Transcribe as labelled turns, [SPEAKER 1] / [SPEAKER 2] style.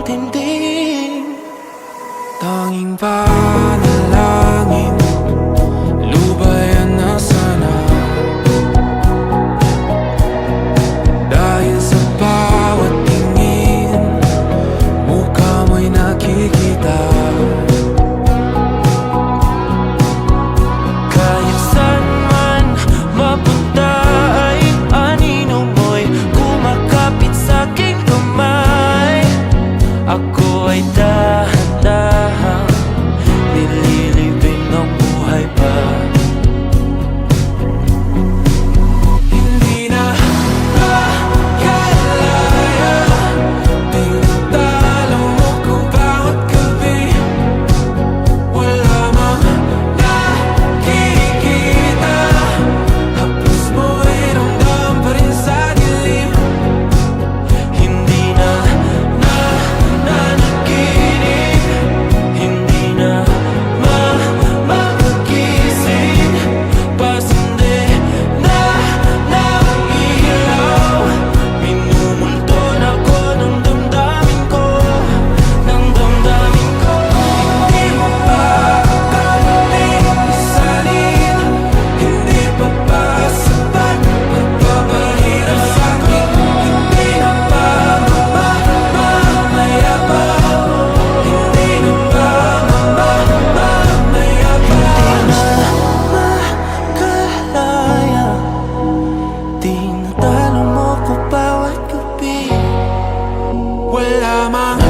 [SPEAKER 1] tindi. Tanging panalangin, lubayan na sana. Dahil sa bawat tingin, mukha mo'y nakikita. Kahit saan man mapunta ay anino mo'y kumakapit sa'king kamay. Ako ay dahan-dahan nililibing ng buhay pa. Hindi na makalaya, tinatalo mo ko bawat gabi. Wala mang nakikita, hapos mo'y ramdam pa rin sa dilim. Hindi na nanaginip, hindi na makagising. Pasindi na ng ilaw, minumulton ako ng damdamin ko, ng damdamin ko. Hindi mo pa akalaing isalin, hindi pa ba sapat magpapahirap sa'kin? Hindi na ba mamayabang? Hindi na ba mamayabang? Makalaya, tinatalo mo ko bawat gabi. Wala mang